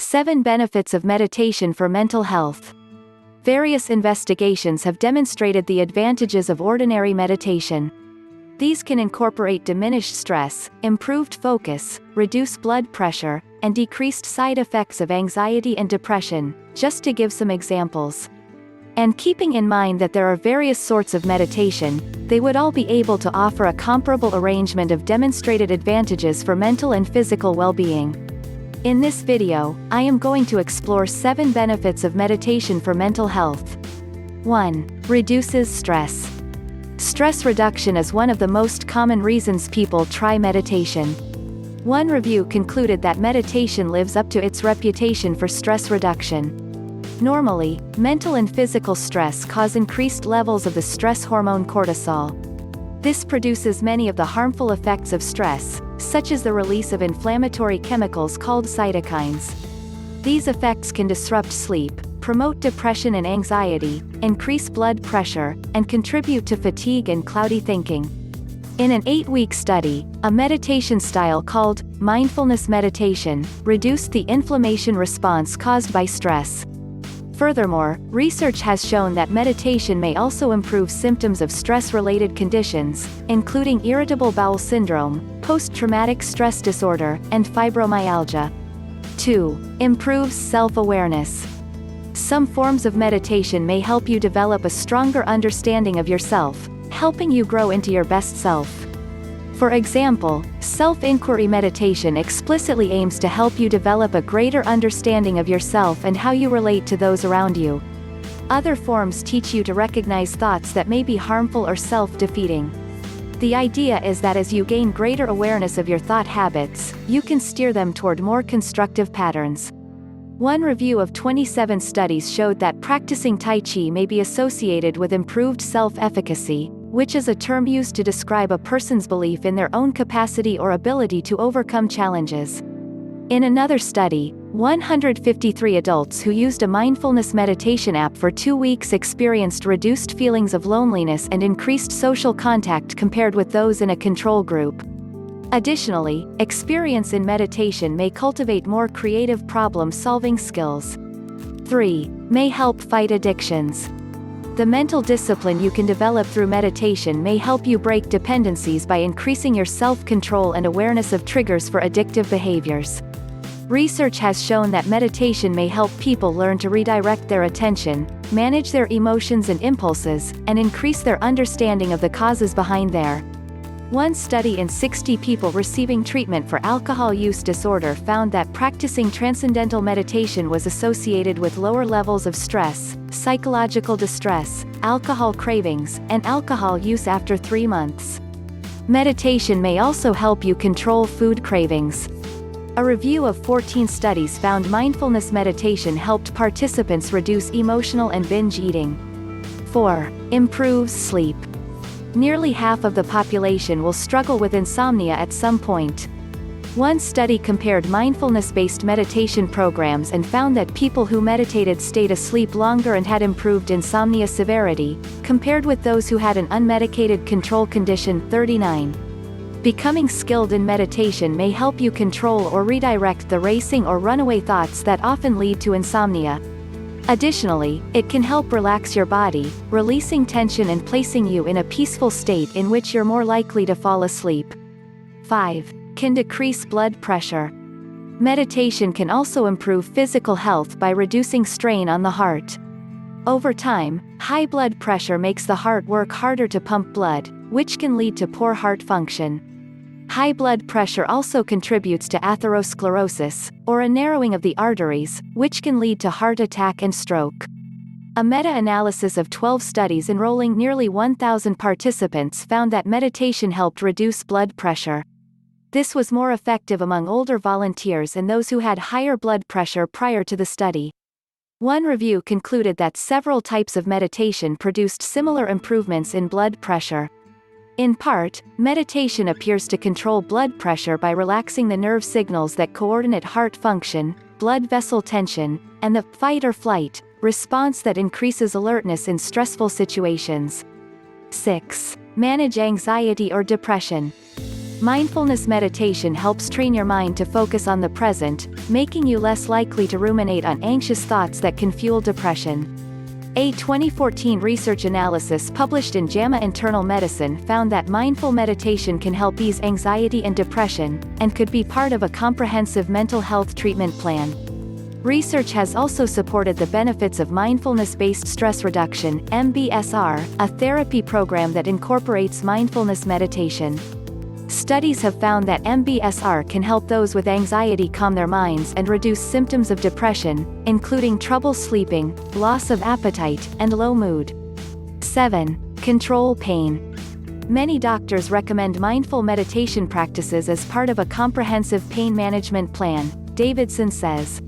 7 Benefits of Meditation for Mental Health. Various investigations have demonstrated the advantages of ordinary meditation. These can incorporate diminished stress, improved focus, reduced blood pressure, and decreased side effects of anxiety and depression, just to give some examples. And keeping in mind that there are various sorts of meditation, they would all be able to offer a comparable arrangement of demonstrated advantages for mental and physical well-being. In this video, I am going to explore 7 benefits of meditation for mental health. 1. Reduces stress. Stress reduction is one of the most common reasons people try meditation. One review concluded that meditation lives up to its reputation for stress reduction. Normally, mental and physical stress cause increased levels of the stress hormone cortisol. This produces many of the harmful effects of stress, such as the release of inflammatory chemicals called cytokines. These effects can disrupt sleep, promote depression and anxiety, increase blood pressure, and contribute to fatigue and cloudy thinking. In an 8-week study, a meditation style called mindfulness meditation reduced the inflammation response caused by stress. Furthermore, research has shown that meditation may also improve symptoms of stress-related conditions, including irritable bowel syndrome, post-traumatic stress disorder, and fibromyalgia. 2. Improves self-awareness. Some forms of meditation may help you develop a stronger understanding of yourself, helping you grow into your best self. For example, self-inquiry meditation explicitly aims to help you develop a greater understanding of yourself and how you relate to those around you. Other forms teach you to recognize thoughts that may be harmful or self-defeating. The idea is that as you gain greater awareness of your thought habits, you can steer them toward more constructive patterns. One review of 27 studies showed that practicing Tai Chi may be associated with improved self-efficacy, which is a term used to describe a person's belief in their own capacity or ability to overcome challenges. In another study, 153 adults who used a mindfulness meditation app for 2 weeks experienced reduced feelings of loneliness and increased social contact compared with those in a control group. Additionally, experience in meditation may cultivate more creative problem-solving skills. 3. May help fight addictions. The mental discipline you can develop through meditation may help you break dependencies by increasing your self-control and awareness of triggers for addictive behaviors. Research has shown that meditation may help people learn to redirect their attention, manage their emotions and impulses, and increase their understanding of the causes behind their. One study in 60 people receiving treatment for alcohol use disorder found that practicing transcendental meditation was associated with lower levels of stress, psychological distress, alcohol cravings, and alcohol use after 3 months. Meditation may also help you control food cravings. A review of 14 studies found mindfulness meditation helped participants reduce emotional and binge eating. 4. Improves sleep. Nearly half of the population will struggle with insomnia at some point. One study compared mindfulness-based meditation programs and found that people who meditated stayed asleep longer and had improved insomnia severity, compared with those who had an unmedicated control condition. 39. Becoming skilled in meditation may help you control or redirect the racing or runaway thoughts that often lead to insomnia. Additionally, it can help relax your body, releasing tension and placing you in a peaceful state in which you're more likely to fall asleep. 5. Can decrease blood pressure. Meditation can also improve physical health by reducing strain on the heart. Over time, high blood pressure makes the heart work harder to pump blood, which can lead to poor heart function. High blood pressure also contributes to atherosclerosis, or a narrowing of the arteries, which can lead to heart attack and stroke. A meta-analysis of 12 studies enrolling nearly 1,000 participants found that meditation helped reduce blood pressure. This was more effective among older volunteers and those who had higher blood pressure prior to the study. One review concluded that several types of meditation produced similar improvements in blood pressure. In part, meditation appears to control blood pressure by relaxing the nerve signals that coordinate heart function, blood vessel tension, and the fight or flight response that increases alertness in stressful situations. 6. Manage anxiety or depression. Mindfulness meditation helps train your mind to focus on the present, making you less likely to ruminate on anxious thoughts that can fuel depression. A 2014 research analysis published in JAMA Internal Medicine found that mindful meditation can help ease anxiety and depression, and could be part of a comprehensive mental health treatment plan. Research has also supported the benefits of mindfulness-based stress reduction, MBSR, a therapy program that incorporates mindfulness meditation. Studies have found that MBSR can help those with anxiety calm their minds and reduce symptoms of depression, including trouble sleeping, loss of appetite, and low mood. 7. Control pain. Many doctors recommend mindful meditation practices as part of a comprehensive pain management plan, Davidson says.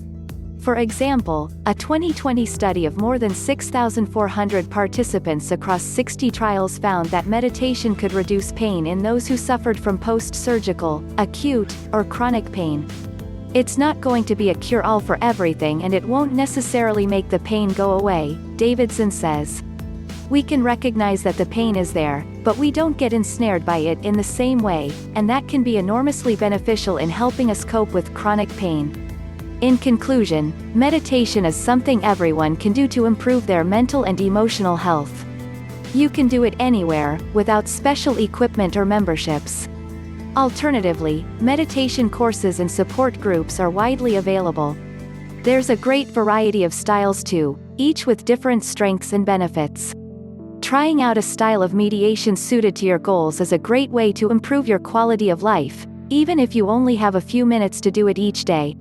For example, a 2020 study of more than 6,400 participants across 60 trials found that meditation could reduce pain in those who suffered from post-surgical, acute, or chronic pain. It's not going to be a cure-all for everything, and it won't necessarily make the pain go away, Davidson says. We can recognize that the pain is there, but we don't get ensnared by it in the same way, and that can be enormously beneficial in helping us cope with chronic pain. In conclusion, meditation is something everyone can do to improve their mental and emotional health. You can do it anywhere, without special equipment or memberships. Alternatively, meditation courses and support groups are widely available. There's a great variety of styles too, each with different strengths and benefits. Trying out a style of mediation suited to your goals is a great way to improve your quality of life, even if you only have a few minutes to do it each day.